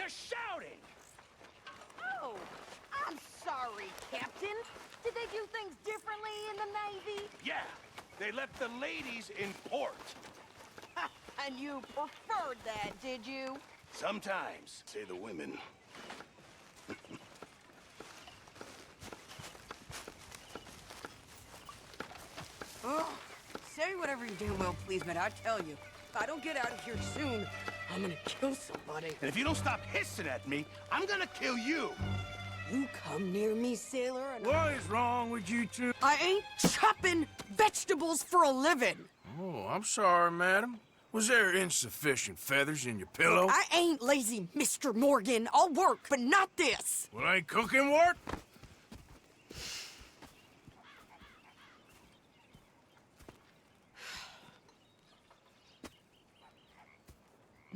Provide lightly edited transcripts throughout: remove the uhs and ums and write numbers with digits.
You're shouting! Oh, I'm sorry, Captain. Did they do things differently in the Navy? Yeah, they left the ladies in port. And you preferred that, did you? Sometimes, say the women. Oh, say whatever you damn well please, but I tell you, if I don't get out of here soon, I'm gonna kill somebody. And if you don't stop hissing at me, I'm gonna kill you. You come near me, sailor, and What is wrong with you two? I ain't chopping vegetables for a living. Oh, I'm sorry, madam. Was there insufficient feathers in your pillow? I ain't lazy, Mr. Morgan. I'll work, but not this. Well, ain't cooking work?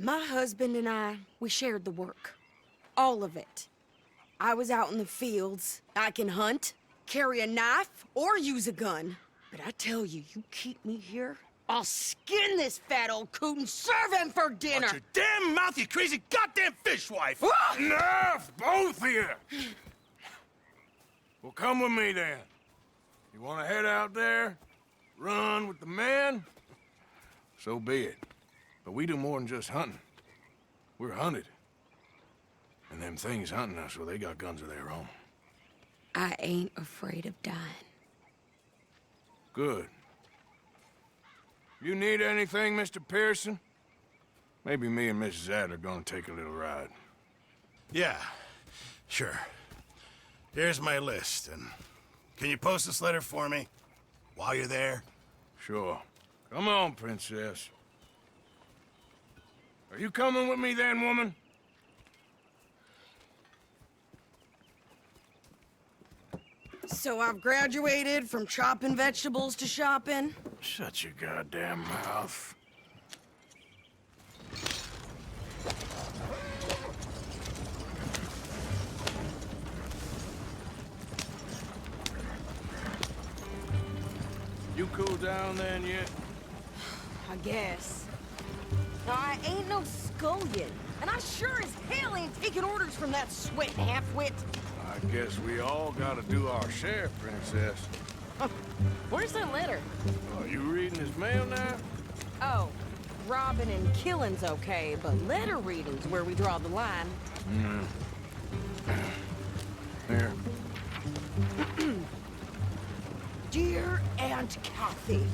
My husband and I, we shared the work. All of it. I was out in the fields. I can hunt, carry a knife, or use a gun. But I tell you, you keep me here, I'll skin this fat old coot and serve him for dinner! Watch your damn mouth, you crazy goddamn fishwife! Enough, both of you! Well, come with me, then. You want to head out there? Run with the men? So be it. But we do more than just hunting. We're hunted. And them things hunting us, well, they got guns of their own. I ain't afraid of dying. Good. You need anything, Mr. Pearson? Maybe me and Mrs. Adler are gonna take a little ride. Yeah, sure. Here's my list, and can you post this letter for me? While you're there? Sure. Come on, princess. Are you coming with me then, woman? So I've graduated from chopping vegetables to shopping? Shut your goddamn mouth. You cool down then yet? I guess. I ain't no scullion, and I sure as hell ain't taking orders from that sweat half-wit. I guess we all gotta do our share, princess. Where's that letter? Oh, you reading his mail now? Oh, robbing and killing's okay, but letter reading's where we draw the line. Here. Dear Aunt Kathy,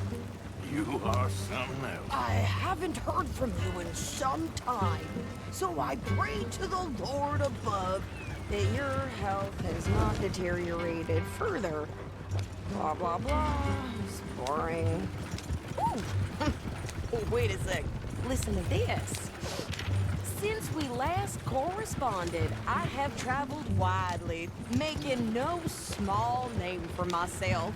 You are something else. I haven't heard from you in some time, so I pray to the Lord above that your health has not deteriorated further. Blah, blah, blah. It's boring. Ooh. Oh, wait a sec. Listen to this. Since we last corresponded, I have traveled widely, making no small name for myself.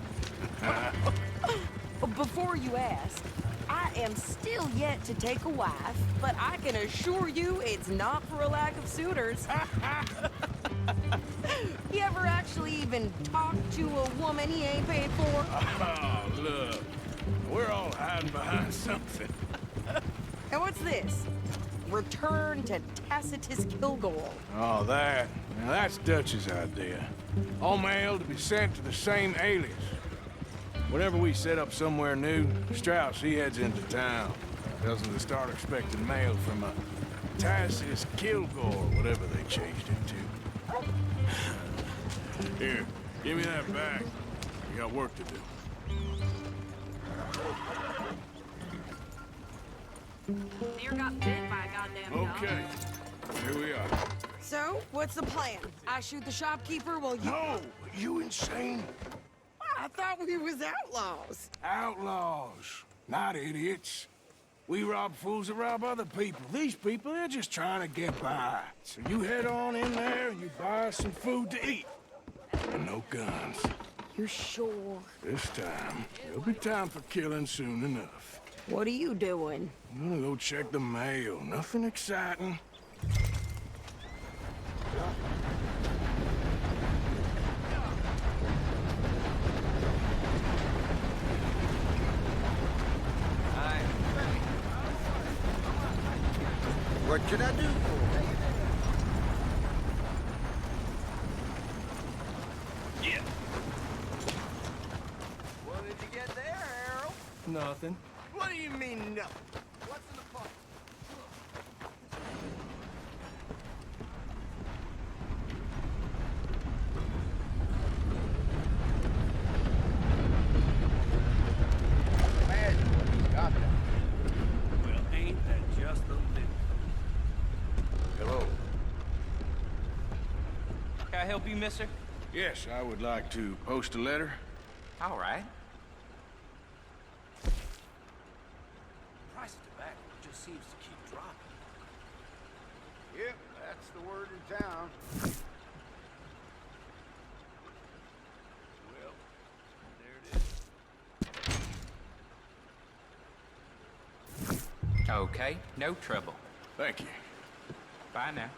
Before you ask, I am still yet to take a wife, but I can assure you it's not for a lack of suitors. You ever actually even talked to a woman he ain't paid for? Oh, look. We're all hiding behind something. And what's this? Return to Tacitus Kilgore. Oh, that. Now, that's Dutch's idea. All mail to be sent to the same alias. Whenever we set up somewhere new, Strauss, he heads into town. Tells them to start expecting mail from a Tacitus Kilgore, whatever they changed it to. Here, give me that back. We got work to do. Deer got bit by a goddamn dog. Okay, here we are. So, what's the plan? I shoot the shopkeeper while you... No! You insane? I thought we was outlaws. Outlaws, not idiots. We rob fools that rob other people. These people, they're just trying to get by. So you head on in there and you buy some food to eat. And no guns. You sure? This time, there'll be time for killing soon enough. What are you doing? I'm gonna go check the mail. Nothing exciting. What can I do for you? nothing. What do you mean, nothing? What's in the pot? Well, ain't that just the limit? Hello. Can I help you, mister? Yes, I would like to post a letter. All right. Price of tobacco just seems to keep dropping. Yep, that's the word in town. Well, there it is. Okay, no trouble. Thank you. Bye now.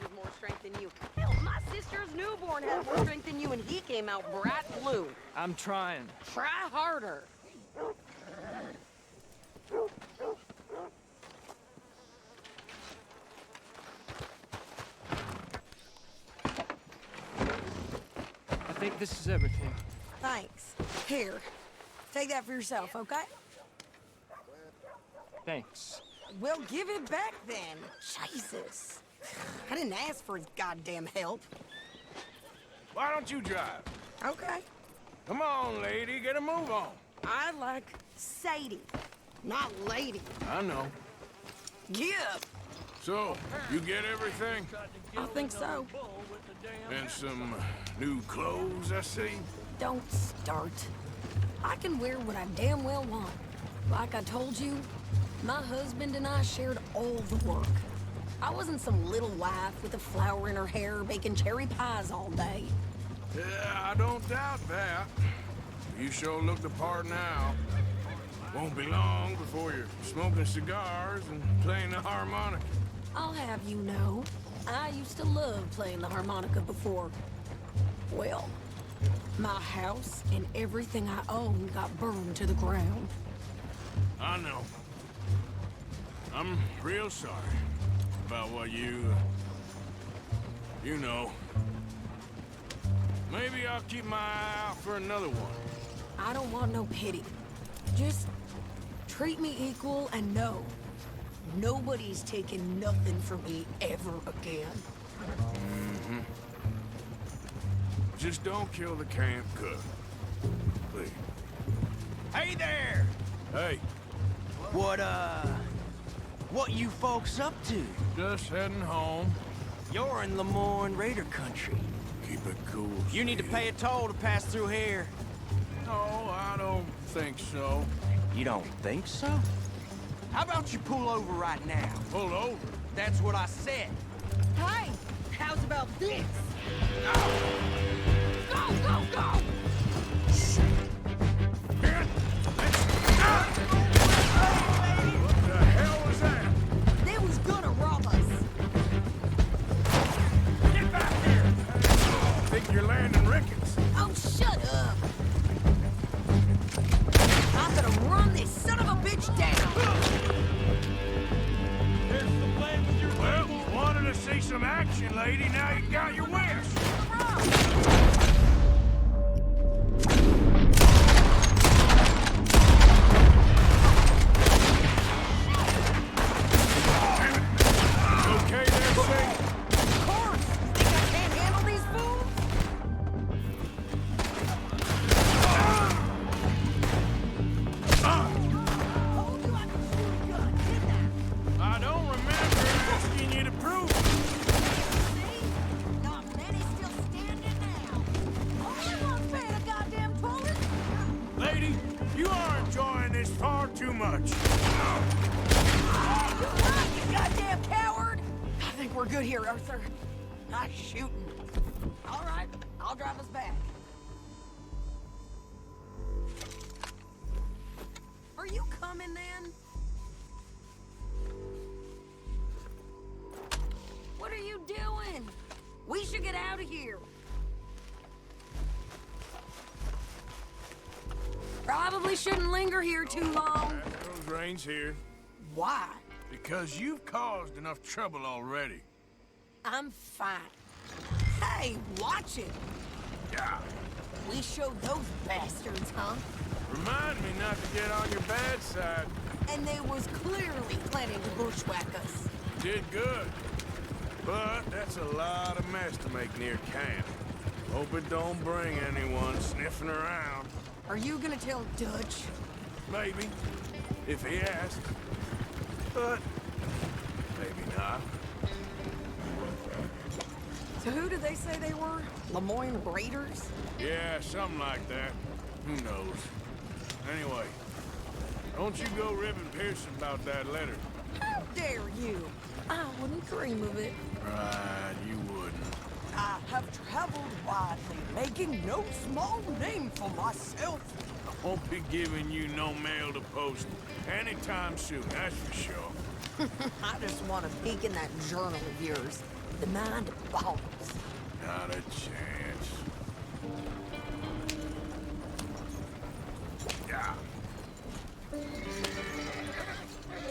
With more strength than you. Hell, my sister's newborn had more strength than you, and he came out bright blue. I'm trying. Try harder. I think this is everything. Thanks. Here, take that for yourself, okay? Thanks. Well, give it back then. Jesus. I didn't ask for his goddamn help. Why don't you drive? Okay. Come on, lady, get a move on. I like Sadie, not lady. I know. Give. So, you get everything? I think so. And some new clothes, I see? Don't start. I can wear what I damn well want. Like I told you, my husband and I shared all the work. I wasn't some little wife with a flower in her hair baking cherry pies all day. Yeah, I don't doubt that. You sure look the part now. Won't be long before you're smoking cigars and playing the harmonica. I'll have you know, I used to love playing the harmonica before. Well, my house and everything I owned got burned to the ground. I know. I'm real sorry about what you know. Maybe I'll keep my eye out for another one. I don't want no pity. Just treat me equal and know nobody's taking nothing from me ever again. Mm-hmm. Just don't kill the camp cook. Please. Hey there! Hey, What you folks up to? just heading home. You're in Lemoyne Raider country. Keep it cool. You need to Sadie. pay a toll to pass through here. No, I don't think so. You don't think so? How about you pull over right now? Pull over. That's what I said. Hey, how's about this? Go, go, go! What the hell was that? They was gonna rob us. Get back here! Think you're landing Ricketts. Oh, shut up! I'm gonna run this son of a bitch down! Well, wanted to see some action, lady. Now you got your wish. Okay there, Sadie? Of course! Think I can't handle these fools? Told you I could shoot a gun, didn't I? I don't remember asking you to prove it. See? Not many still standing now. Only one's paying a goddamn toll. Lady, you are enjoying this far too much. You're right, you goddamn coward! I think we're good here, Arthur. Not shooting. All right, I'll drive us back. Are you coming then? What are you doing? We should get out of here. Probably shouldn't linger here too long. Those reins here. Why? Because you've caused enough trouble already. I'm fine. Hey, watch it. Yeah. We showed those bastards, huh? Remind me not to get on your bad side. And they was clearly planning to bushwhack us. Did good. But that's a lot of mess to make near camp. Hope it don't bring anyone sniffing around. Are you gonna tell Dutch? Maybe. If he asks. But maybe not. So who did they say they were? Lemoyne Raiders? Yeah, something like that. Who knows? Anyway, don't you go ribbing Pearson about that letter. How dare you? I wouldn't dream of it. Right, you wouldn't. I have traveled widely, making no small name for myself. I won't be giving you no mail to post anytime soon, that's for sure. I just want to peek in that journal of yours. The mind of balls. Not a chance. Yeah.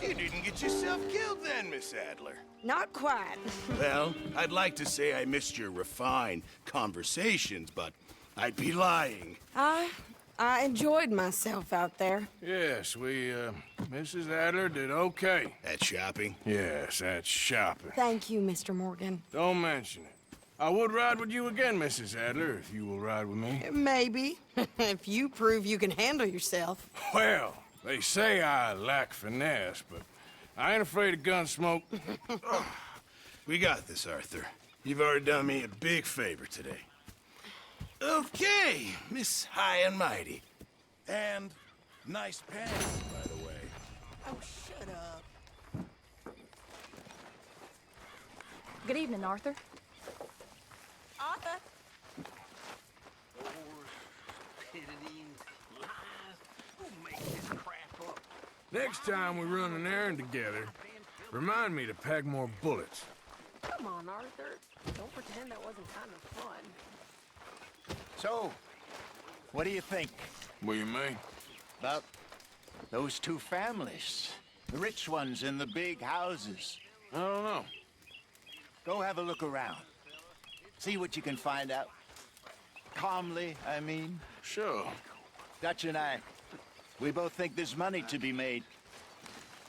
You didn't get yourself killed then, Miss Adler. Not quite. Well, I'd like to say I missed your refined conversations, but I'd be lying. I enjoyed myself out there. Yes, Mrs. Adler did okay. At shopping? Yes, that's shopping. Thank you, Mr. Morgan. Don't mention it. I would ride with you again, Mrs. Adler, if you will ride with me. Maybe. If you prove you can handle yourself. Well, they say I lack finesse, but I ain't afraid of gun smoke. We got this, Arthur. You've already done me a big favor today. Okay, Miss High and Mighty. And nice pants, by the way. Oh, shut up. Good evening, Arthur. Arthur. Next time we run an errand together, remind me to pack more bullets. Come on, Arthur. Don't pretend that wasn't kind of fun. So, what do you think What do you mean? about those two families? The rich ones in the big houses. I don't know. Go have a look around. See what you can find out. Calmly, I mean. Sure. Dutch and I, we both think there's money to be made.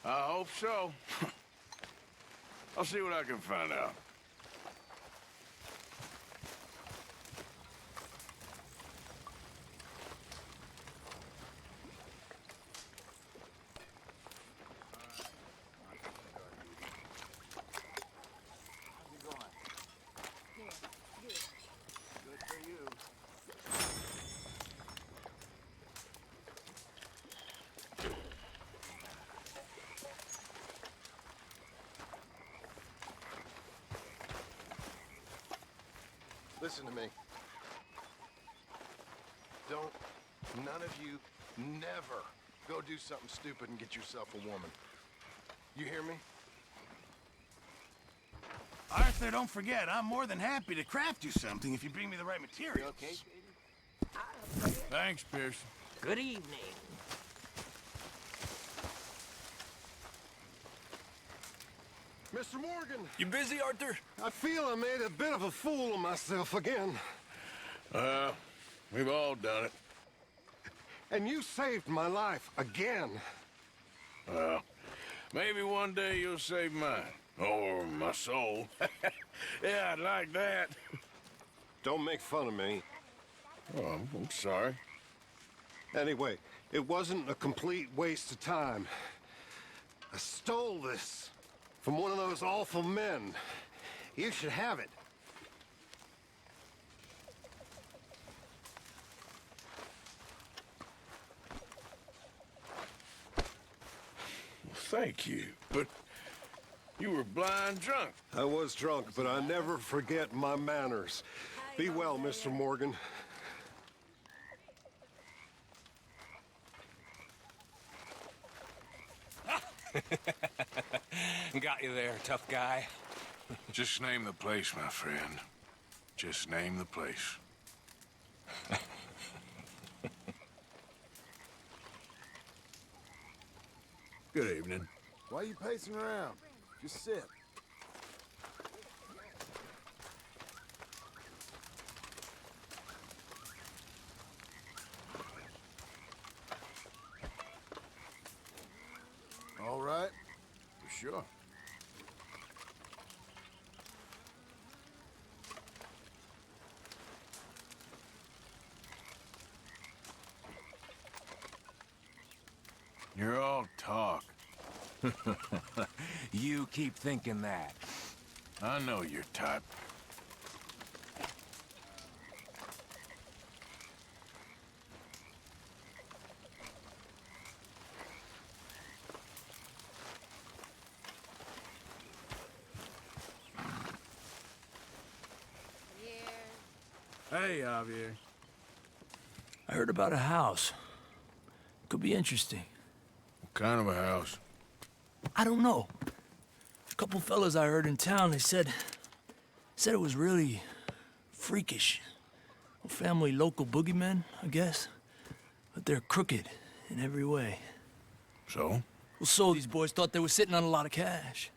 I hope so. I'll see what I can find out. Listen to me. Don't, none of you, never go do something stupid and get yourself a woman. You hear me? Arthur, don't forget, I'm more than happy to craft you something if you bring me the right materials. Okay. Thanks, Pearson. Good evening. Mr. Morgan, You busy, Arthur? I feel I made a bit of a fool of myself again. We've all done it. And you saved my life again. Well, maybe one day you'll save mine. Or my soul. Yeah, I'd like that. Don't make fun of me. Oh, I'm sorry. Anyway, it wasn't a complete waste of time. I stole this from one of those awful men. You should have it. Thank you, but you were blind drunk. I was drunk, but I never forget my manners. Be well, Mr. Morgan. Got you there, tough guy. Just name the place, my friend. Just name the place. Good evening. Why are you pacing around? Just sit. All right. Sure. You're all talk. You keep thinking that. I know your type. Hey, Javier. I heard about a house. Could be interesting. What kind of a house? I don't know. A couple fellas I heard in town, they said it was really freakish. A family local boogeymen, I guess. But they're crooked in every way. So? Well, so these boys thought they were sitting on a lot of cash.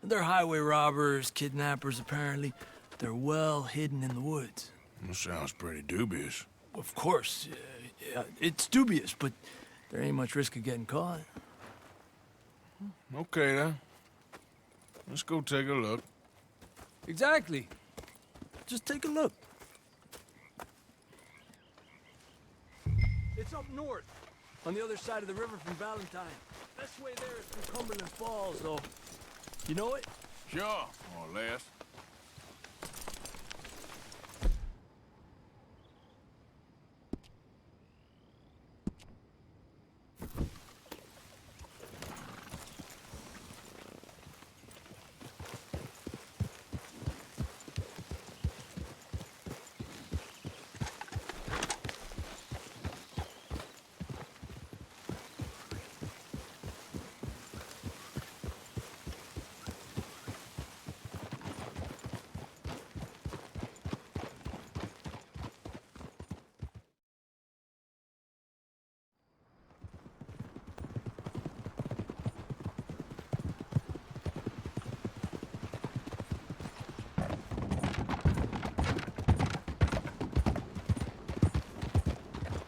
They're highway robbers, kidnappers, apparently. They're well hidden in the woods. That sounds pretty dubious. Of course, yeah, it's dubious, but there ain't much risk of getting caught. Okay, then. Let's go take a look. Exactly. Just take a look. It's up north, on the other side of the river from Valentine. Best way there is from Cumberland Falls, though. You know it? Sure, more or less.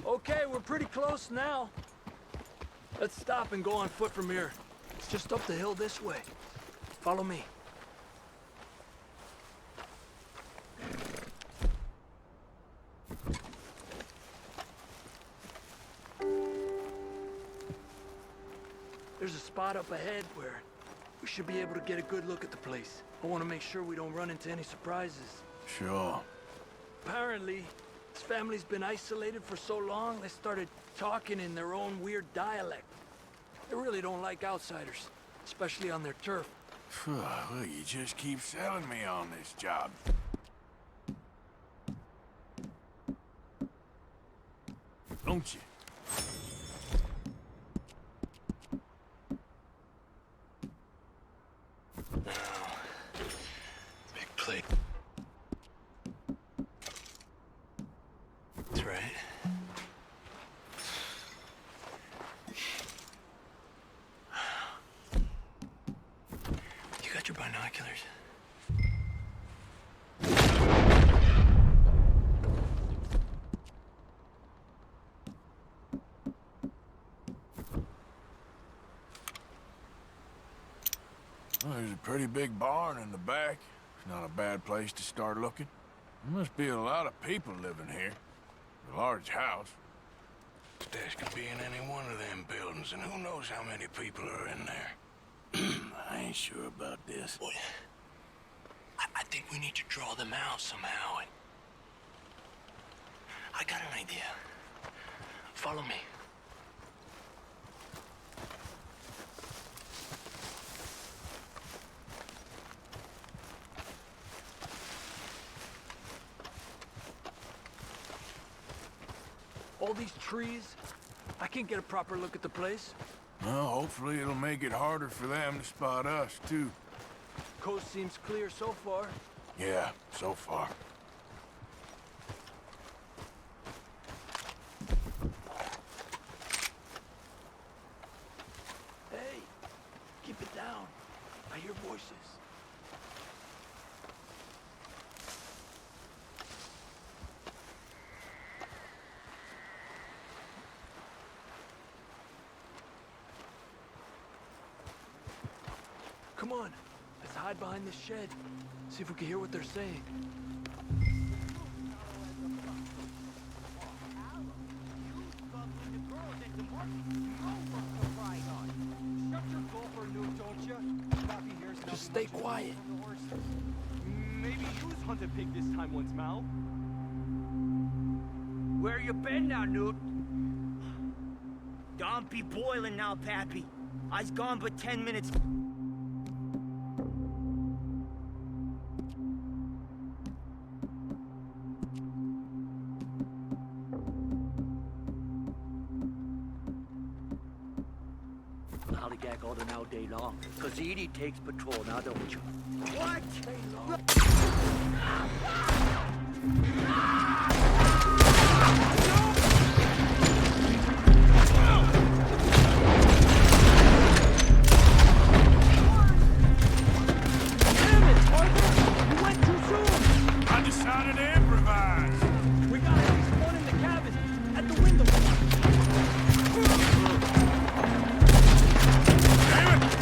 Okay, we're pretty close now. Let's stop and go on foot from here. It's just up the hill this way. Follow me. There's a spot up ahead where we should be able to get a good look at the place. I want to make sure we don't run into any surprises. Sure. Apparently, this family's been isolated for so long, they started talking in their own weird dialect. They really don't like outsiders, especially on their turf. Well, you just keep selling me on this job. Don't you? Big plate. That's right. You got your binoculars? Well, there's a pretty big barn in the back. It's not a bad place to start looking. There must be a lot of people living here. A large house. Stash could be in any one of them buildings, and who knows how many people are in there. I ain't sure about this. Boy, I think we need to draw them out somehow. And I got an idea. Follow me. All these trees, I can't get a proper look at the place. Well, hopefully it'll make it harder for them to spot us, too. Coast seems clear so far. Yeah, so far. Hey, I hear voices. Come on, let's hide behind this shed. See if we can hear what they're saying. Just stay quiet. Maybe use hunt a pig this time once, Mal. Where you been now, Newt? Don't be boiling now, Pappy. I's gone but 10 minutes. Lollygag all the now day long, 'cause Edie takes patrol now, don't you? What? I decided to improvise. We got at least one in the cabin, at the window. Damn it!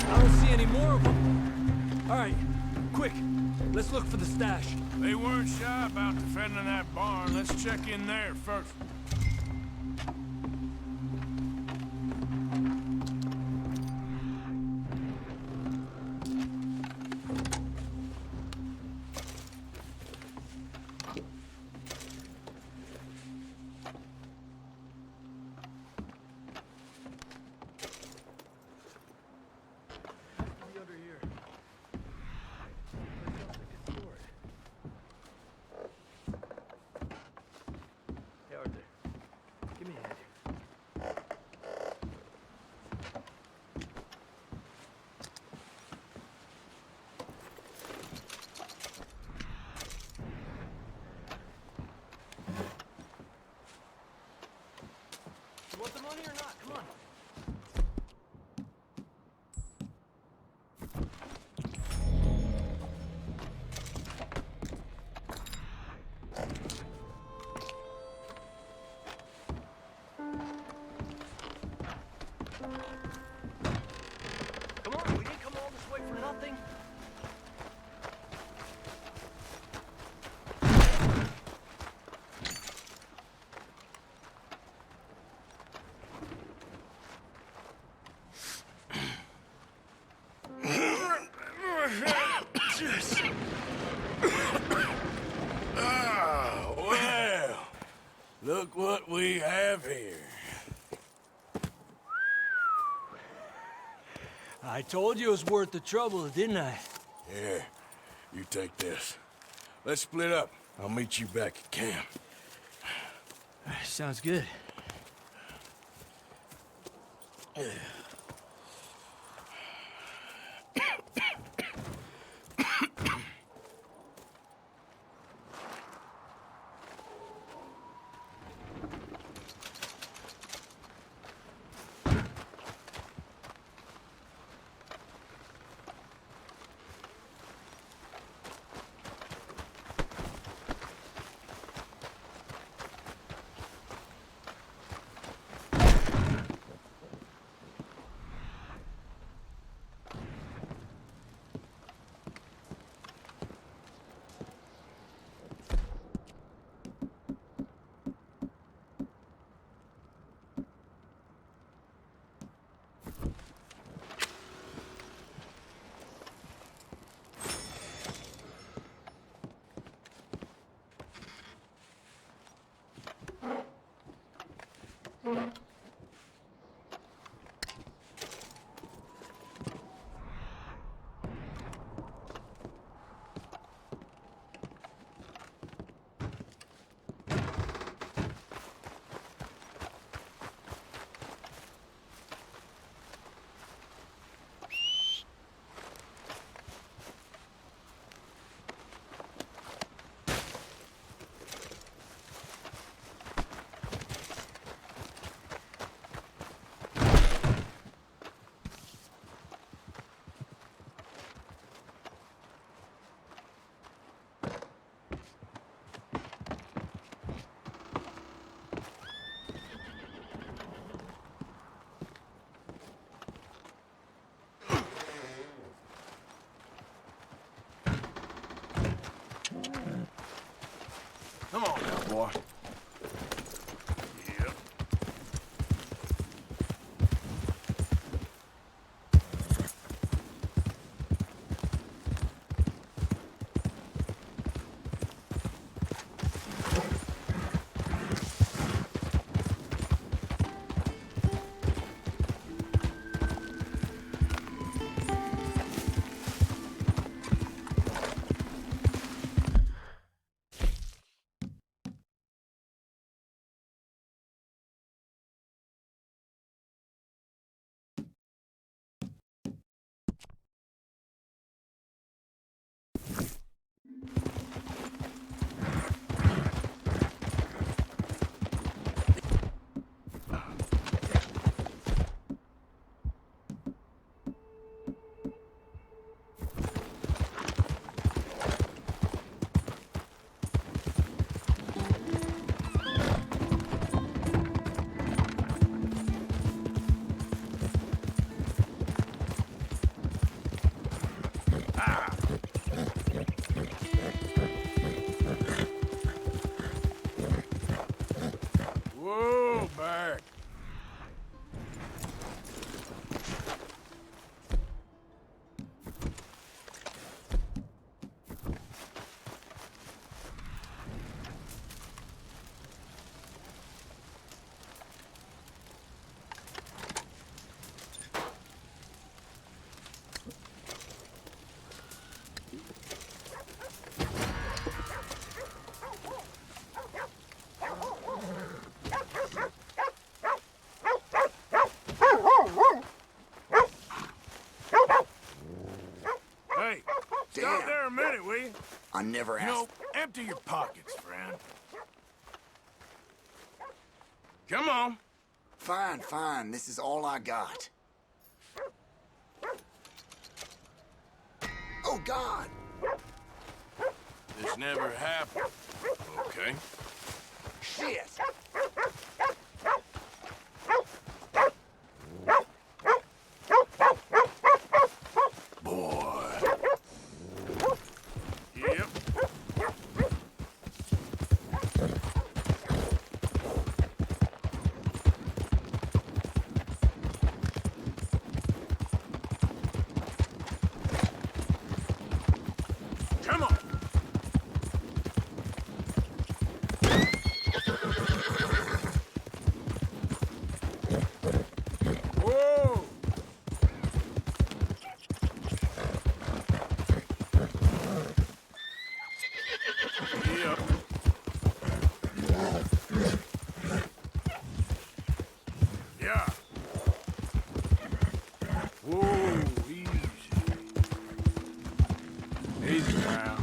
I don't see any more of them. All right, quick, let's look for the stash. They weren't shy about defending that barn. Let's check in there first. Be under here. Hey, Arthur. Give me a hand. You want the money or not? Come on. Come on, we didn't come all this way for nothing. Ah, well, look what we have here. I told you it was worth the trouble, didn't I? Here, you take this. Let's split up. I'll meet you back at camp. Sounds good. Come on now, boy. Yep. Whoa, back. Hey, stop there a minute, will you? I never You asked. know, empty your pockets, friend. Come on. Fine, fine. This is all I got. Oh, God! This never happened. Okay. Shit! Boy. Yep. Come on. Whoa. Yep. Yeah. Whoa, easy. Easy now.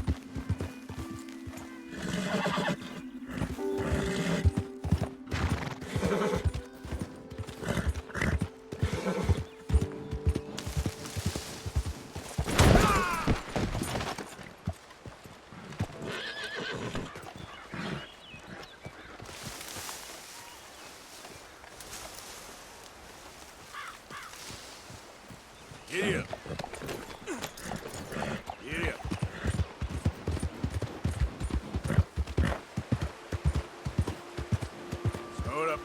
Giddy up. Giddy up. Slow it up.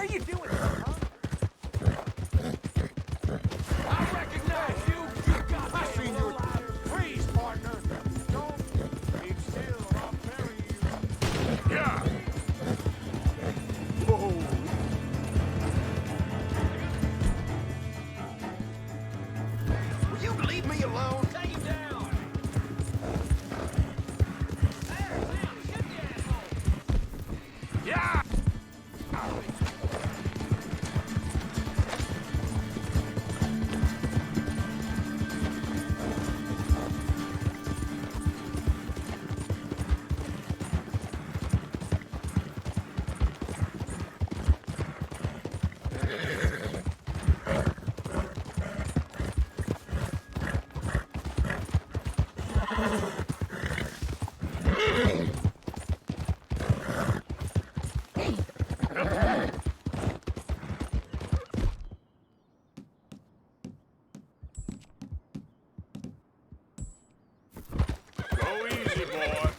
are you doing, huh? I recognize you. You got I seen your freeze, partner. Don't keep still or I'll bury you. Yeah. Whoa. Will you leave me alone? Take him down! Yeah. Go easy, boy.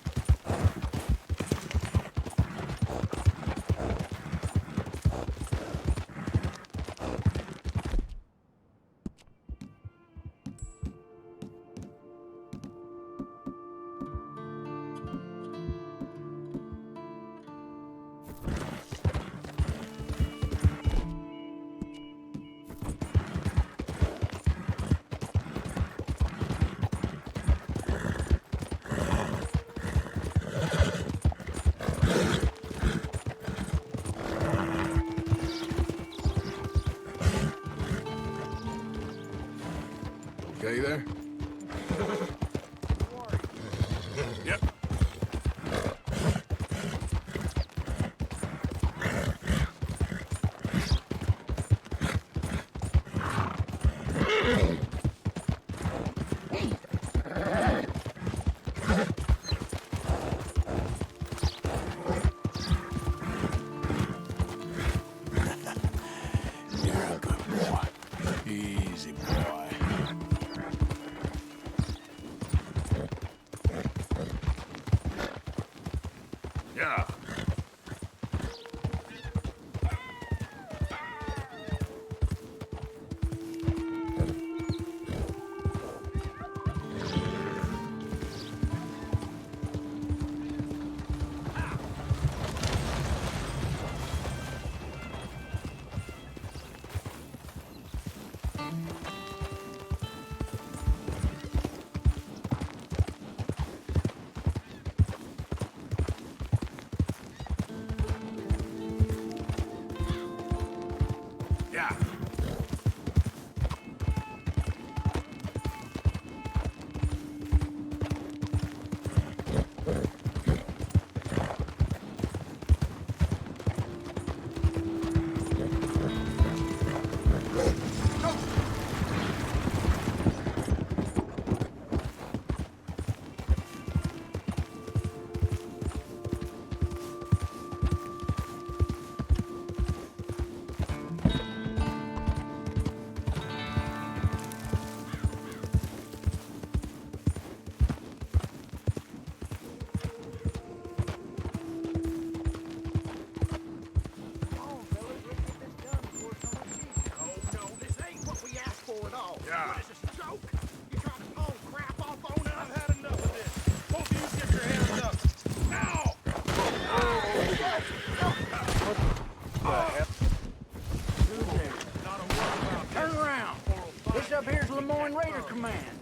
Okay there? Yep. You're a good boy. Easy, boy. Yeah. Yeah. Yeah. What is this, a joke? You trying to pull crap off on us? I've had enough of this. Both of you get your hands up. Now! Turn around. This up here's Lemoyne Raider Command.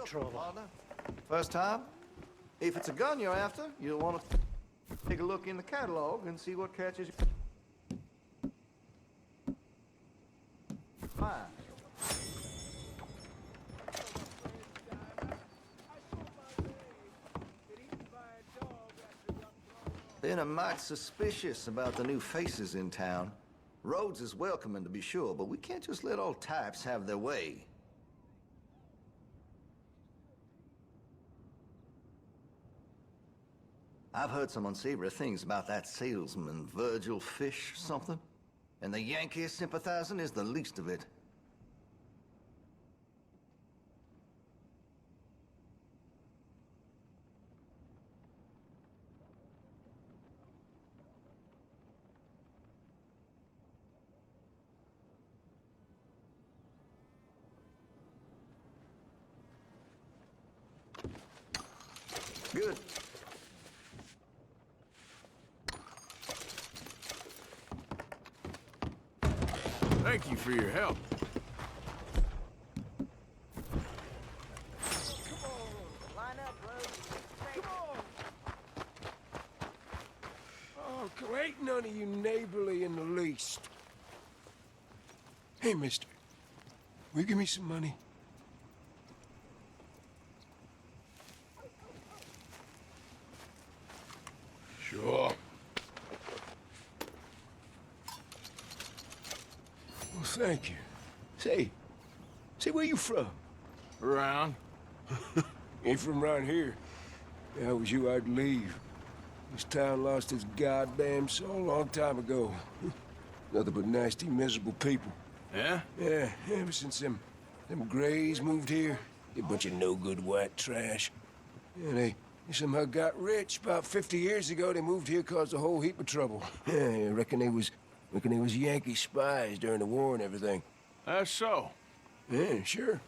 trouble. Partner, first time? If it's a gun you're after, you'll want to take a look in the catalog and see what catches you. Fine. Been a mite suspicious about the new faces in town. Rhodes is welcoming, to be sure, but we can't just let all types have their way. I've heard some unsavory things about that salesman, Virgil Fish, something. And the Yankee sympathizing is the least of it. Good. Thank you for your help. Oh, ain't none of you neighborly in the least. Hey, mister, will you give me some money? Sure. Well, thank you. Say, where you from? Around. Ain't from around here. If I was you, I'd leave. This town lost its goddamn soul a long time ago. Nothing but nasty, miserable people. Yeah? Yeah, ever since them Grays moved here. A bunch of no-good white trash. Yeah, they somehow got rich. About 50 years ago, they moved here, caused a whole heap of trouble. Yeah, I reckon they was Yankee spies during the war and everything. That's so. Yeah, sure.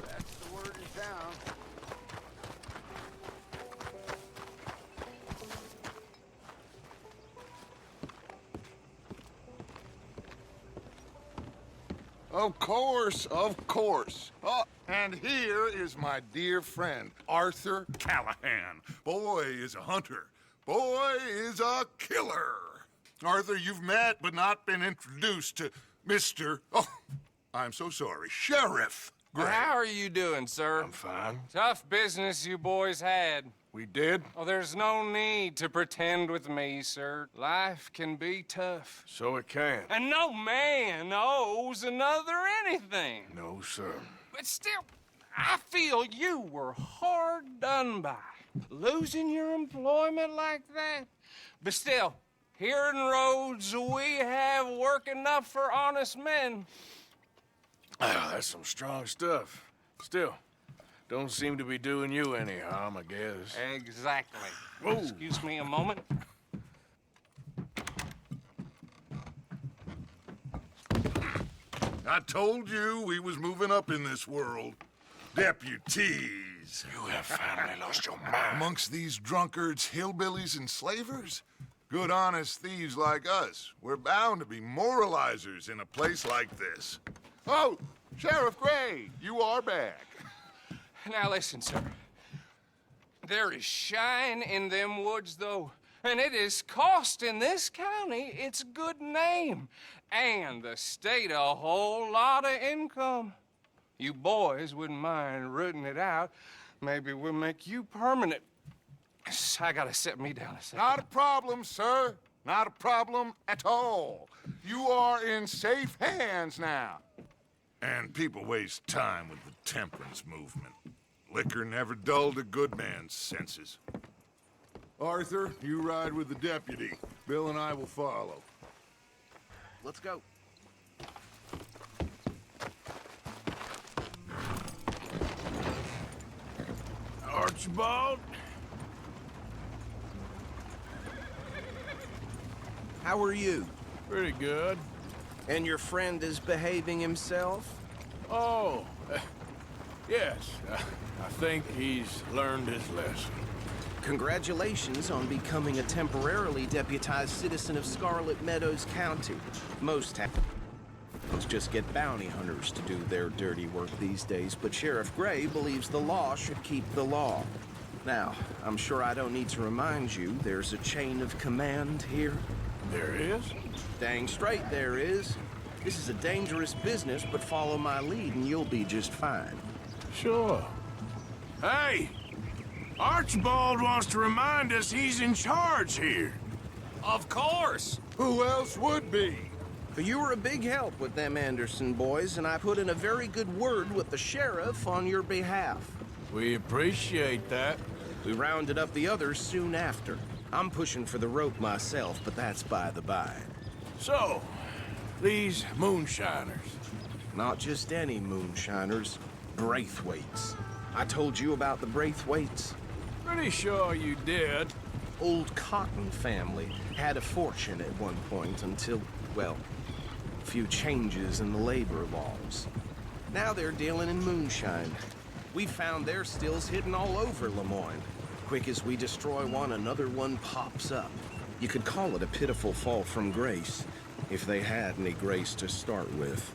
That's the word in town. Of course, of course. Oh, and here is my dear friend, Arthur Callahan. Boy is a hunter. Boy is a killer. Arthur, you've met but not been introduced to Mr. Oh, I'm so sorry, Sheriff Gray. How are you doing, sir? I'm fine. Tough business you boys had. We did? Oh, there's no need to pretend with me, sir. Life can be tough. So it can. And no man owes another anything. No, sir. But still, I feel you were hard done by. Losing your employment like that. But still, here in Rhodes, we have work enough for honest men. Ah, that's some strong stuff. Still, don't seem to be doing you any harm, I guess. Exactly. Whoa. Excuse me a moment. I told you we was moving up in this world. Deputies. You have finally lost your mind. Amongst these drunkards, hillbillies, and slavers? Good honest thieves like us. We're bound to be moralizers in a place like this. Oh, Sheriff Gray, you are back. Now listen, sir. There is shine in them woods, though, and it is costing this county its good name and the state a whole lot of income. You boys wouldn't mind rooting it out. Maybe we'll make you permanent. I gotta sit me down a second. Not a problem, sir. Not a problem at all. You are in safe hands now. And people waste time with the temperance movement. Liquor never dulled a good man's senses. Arthur, you ride with the deputy. Bill and I will follow. Let's go. Archibald? How are you? Pretty good. And your friend is behaving himself? Oh, Yes, I think he's learned his lesson. Congratulations on becoming a temporarily deputized citizen of Scarlet Meadows County. Most towns just get bounty hunters to do their dirty work these days, but Sheriff Gray believes the law should keep the law. Now, I'm sure I don't need to remind you there's a chain of command here. There is? Dang straight there is. This is a dangerous business, but follow my lead and you'll be just fine. Sure. Hey! Archibald wants to remind us he's in charge here. Of course! Who else would be? You were a big help with them Anderson boys, and I put in a very good word with the sheriff on your behalf. We appreciate that. We rounded up the others soon after. I'm pushing for the rope myself, but that's by the by. So, these moonshiners. Not just any moonshiners, Braithwaites. I told you about the Braithwaites? Pretty sure you did. Old Cotton family had a fortune at one point until, well, a few changes in the labor laws. Now they're dealing in moonshine. We found their stills hidden all over Lemoyne. Quick as we destroy one, another one pops up. You could call it a pitiful fall from grace, if they had any grace to start with.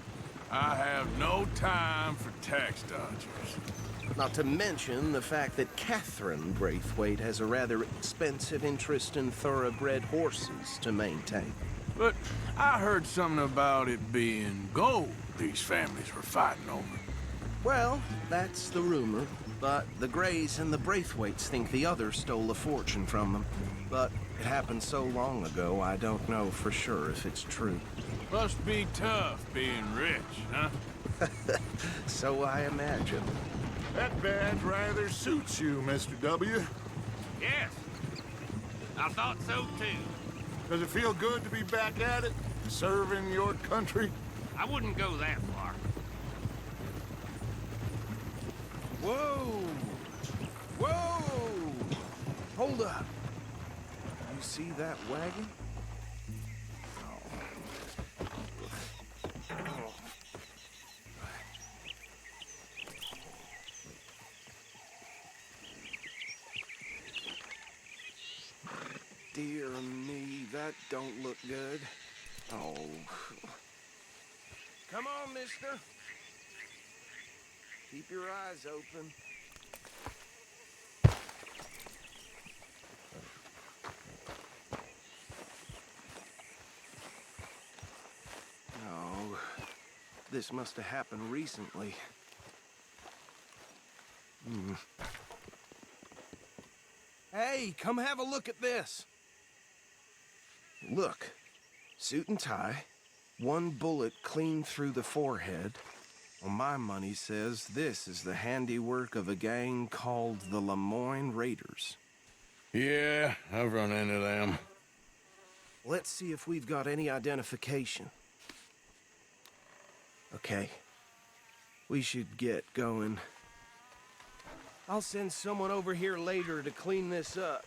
I have no time for tax dodgers. Not to mention the fact that Catherine Braithwaite has a rather expensive interest in thoroughbred horses to maintain. But I heard something about it being gold these families were fighting over. Well, that's the rumor. But the Grays and the Braithwaites think the others stole a fortune from them. But it happened so long ago, I don't know for sure if it's true. Must be tough being rich, huh? So I imagine. That badge rather suits you, Mr. W. Yes. I thought so, too. Does it feel good to be back at it? Serving your country? I wouldn't go that far. Whoa! Whoa! Hold up. You see that wagon? Dear me, that don't look good. Oh. Come on, mister. Keep your eyes open. Oh, this must have happened recently. Hey, come have a look at this. Look, suit and tie, one bullet clean through the forehead. Well, my money says this is the handiwork of a gang called the Lemoyne Raiders. Yeah, I've run into them. Let's see if we've got any identification. Okay. We should get going. I'll send someone over here later to clean this up.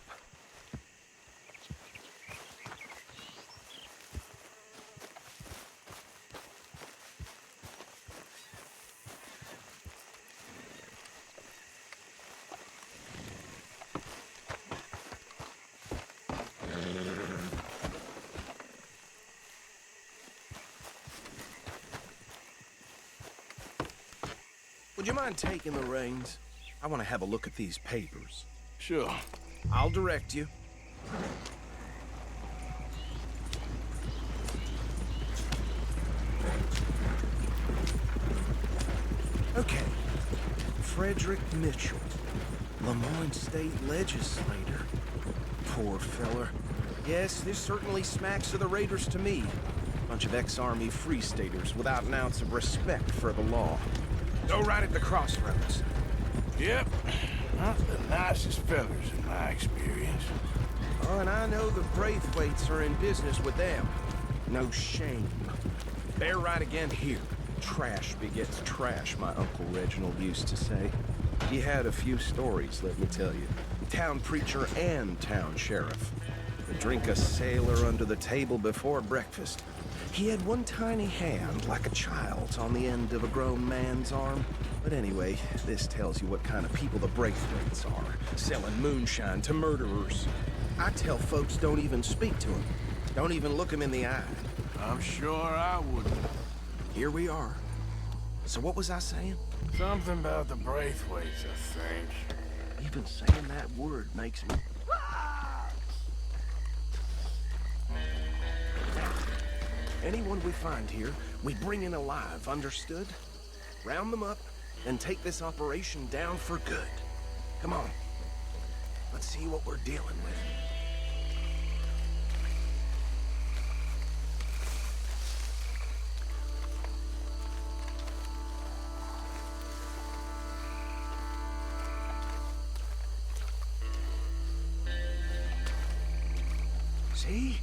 Would you mind taking the reins? I want to have a look at these papers. Sure. I'll direct you. Okay. Frederick Mitchell, Lemoyne State Legislator. Poor feller. Yes, this certainly smacks of the Raiders to me. Bunch of ex-Army Free Staters without an ounce of respect for the law. Go right at the crossroads. Yep. Not the nicest fellas in my experience. Oh, and I know the Braithwaites are in business with them. No shame. They're right again here. Trash begets trash, my Uncle Reginald used to say. He had a few stories, let me tell you. Town preacher and town sheriff. Would drink a sailor under the table before breakfast. He had one tiny hand, like a child's, on the end of a grown man's arm. But anyway, this tells you what kind of people the Braithwaites are, selling moonshine to murderers. I tell folks don't even speak to them. Don't even look them in the eye. I'm sure I wouldn't. Here we are. So what was I saying? Something about the Braithwaites, I think. Even saying that word makes me... Now, anyone we find here, we bring in alive, understood? Round them up and take this operation down for good. Come on. Let's see what we're dealing with. See?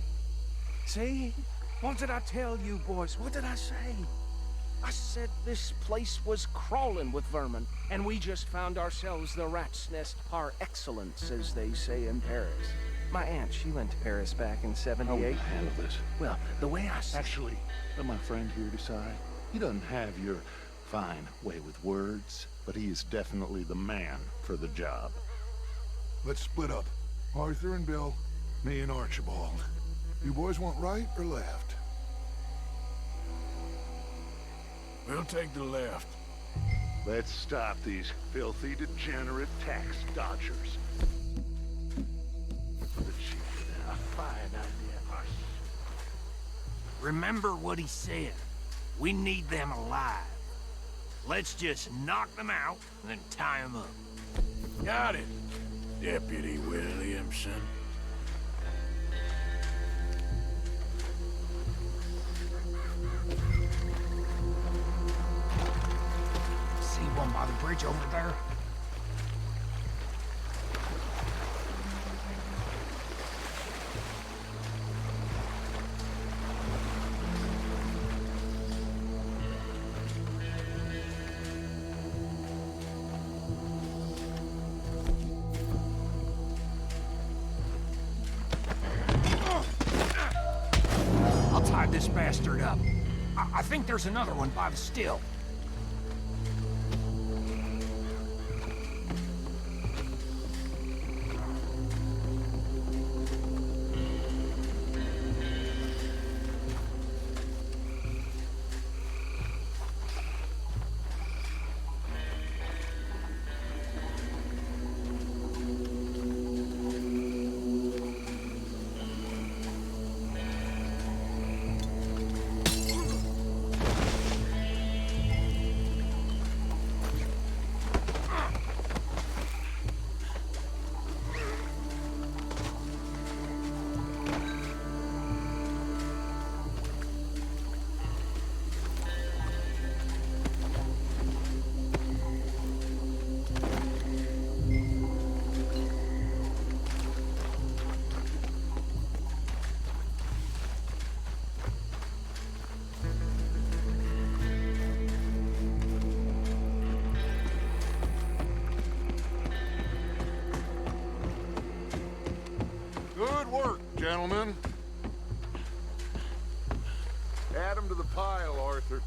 See? What did I tell you, boys? What did I say? I said this place was crawling with vermin, and we just found ourselves the rat's nest par excellence, as they say in Paris. My aunt, she went to Paris back in '78. How will handle this? Well, the way I see... Actually, let my friend here decide. He doesn't have your fine way with words, but he is definitely the man for the job. Let's split up. Arthur and Bill, me and Archibald. You boys want right or left? We'll take the left. Let's stop these filthy, degenerate tax dodgers. The chief, a fine idea. Remember what he said. We need them alive. Let's just knock them out and then tie them up. Got it, Deputy Williamson. See one by the bridge over there? I'll tie this bastard up. I think there's another one by the still. Good work, gentlemen. Add them to the pile, Arthur.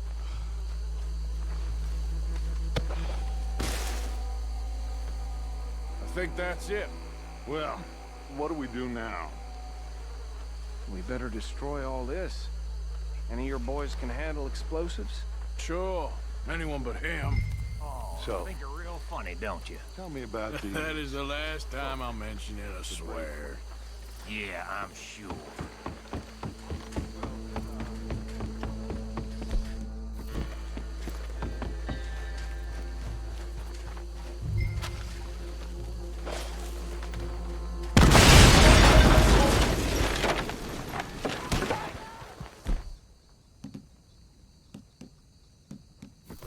I think that's it. Well, what do we do now? We better destroy all this. Any of your boys can handle explosives? Sure. Anyone but him. Oh, So- I think you're real funny, don't you? Tell me about the... That is the last time I'll mention it, I swear. Yeah, I'm sure.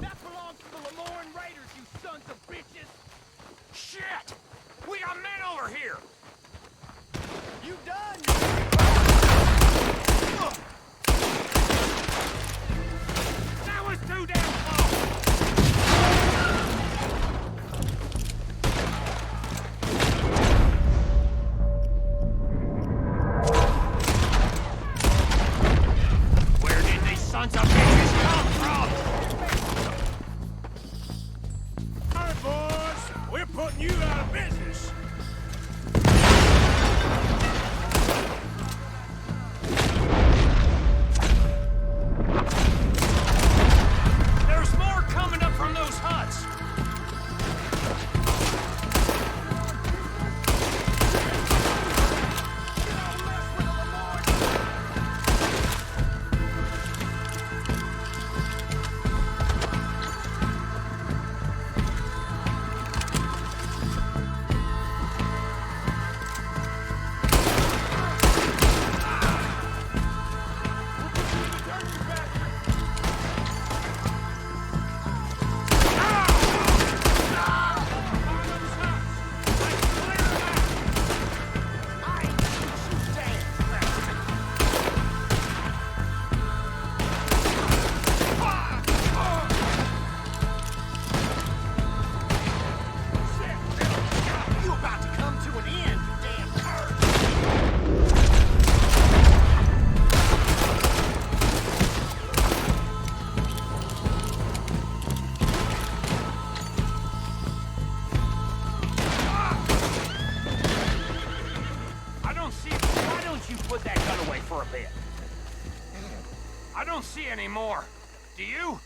That belongs to the Lemoyne Raiders, you sons of bitches! Shit! We got men over here! You done? Why don't you put that gun away for a bit? I don't see any more. Do you?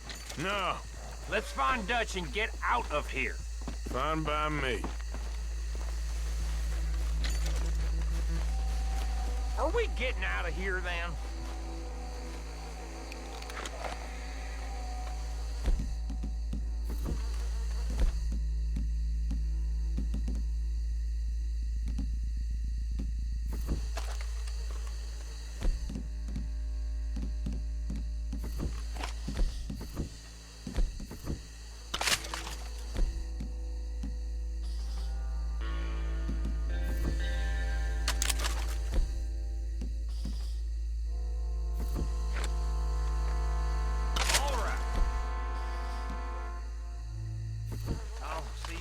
No. Let's find Dutch and get out of here. Fine by me. Are we getting out of here then?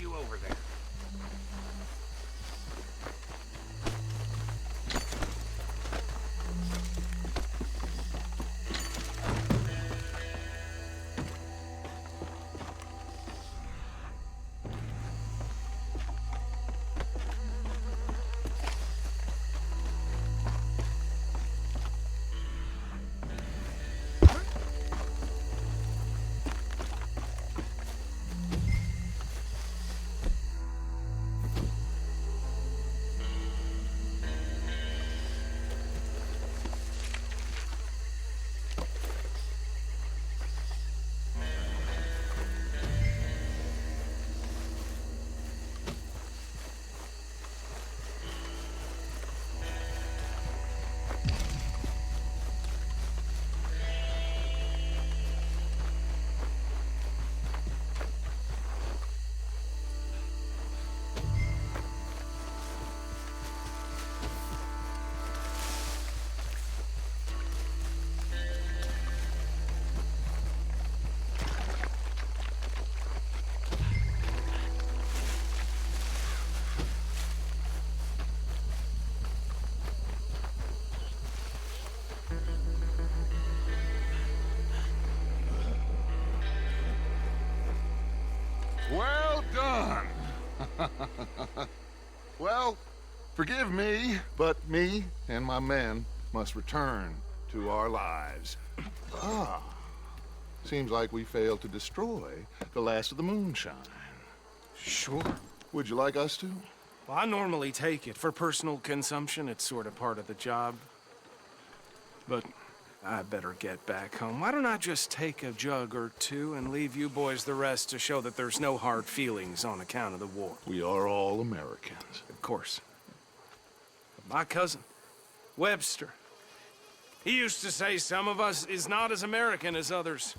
Over there. Well done. Well, forgive me, but me and my men must return to our lives. Ah, seems like we failed to destroy the last of the moonshine. Sure. Would you like us to? Well, I normally take it. For personal consumption, it's sort of part of the job. But I better get back home. Why don't I just take a jug or two and leave you boys the rest to show that there's no hard feelings on account of the war? We are all Americans. Of course. My cousin, Webster, he used to say some of us is not as American as others,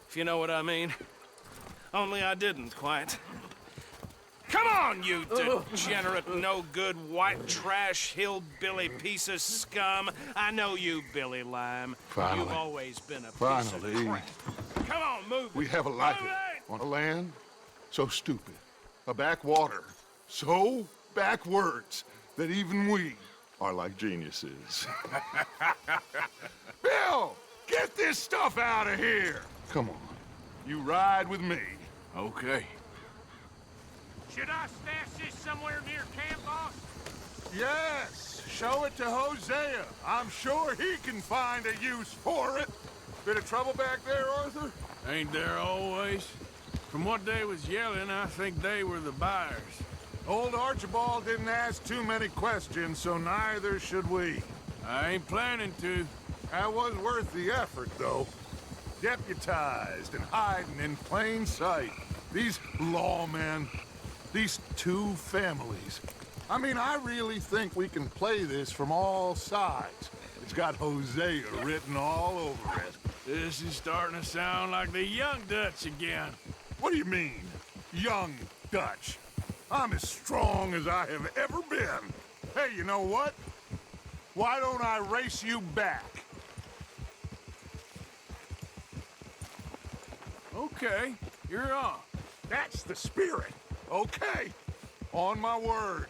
if you know what I mean. Only I didn't quite. Come on, you degenerate, no-good, white trash, hillbilly piece of scum. I know you, Billy Lime. Finally. You've always been a piece Finally. of crap. Come on, move We it. have a life Move it. on a land so stupid, a backwater so backwards that even we are like geniuses. Bill, get this stuff out of here. Come on, you ride with me. Okay. Should I stash this somewhere near camp, boss? Yes, show it to Hosea. I'm sure he can find a use for it. Bit of trouble back there, Arthur? Ain't there always? From what they was yelling, I think they were the buyers. Old Archibald didn't ask too many questions, so neither should we. I ain't planning to. That was worth the effort, though. Deputized and hiding in plain sight. These lawmen, these two families. I mean, I really think we can play this from all sides. It's got Hosea written all over it. This is starting to sound like the young Dutch again. What do you mean, young Dutch? I'm as strong as I have ever been. Hey, you know what? Why don't I race you back? Okay, you're on. That's the spirit. Okay, on my word.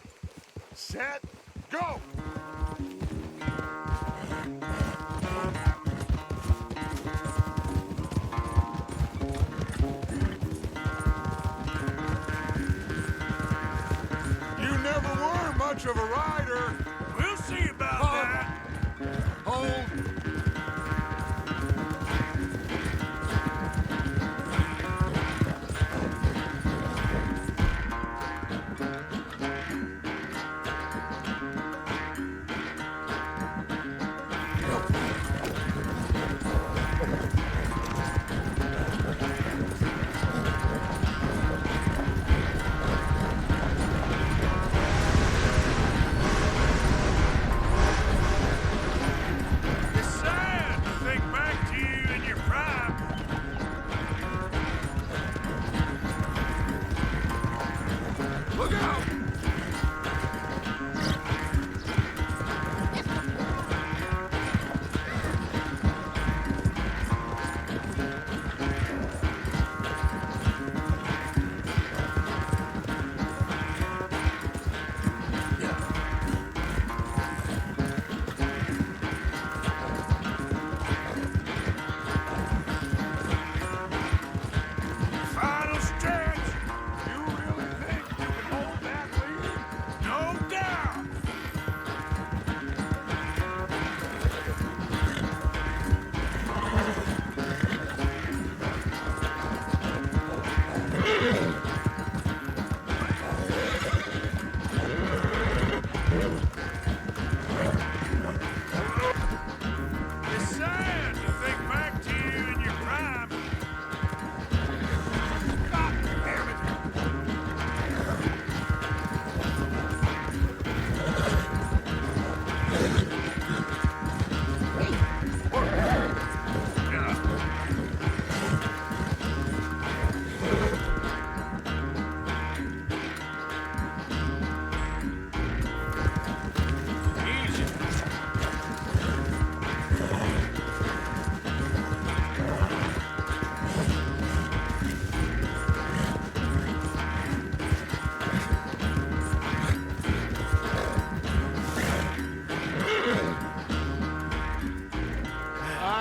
Set, go! You never were much of a rider. We'll see about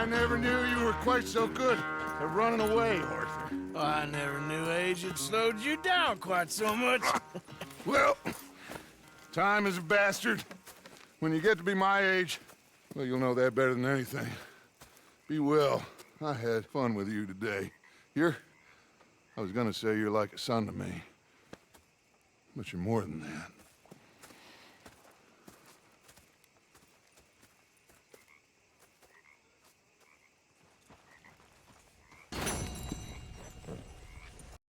never knew you were quite so good at running away, Arthur. Oh, I never knew age had slowed you down quite so much. Well, time is a bastard. When you get to be my age, well, you'll know that better than anything. Be well. I had fun with you today. I was gonna say you're like a son to me, but you're more than that.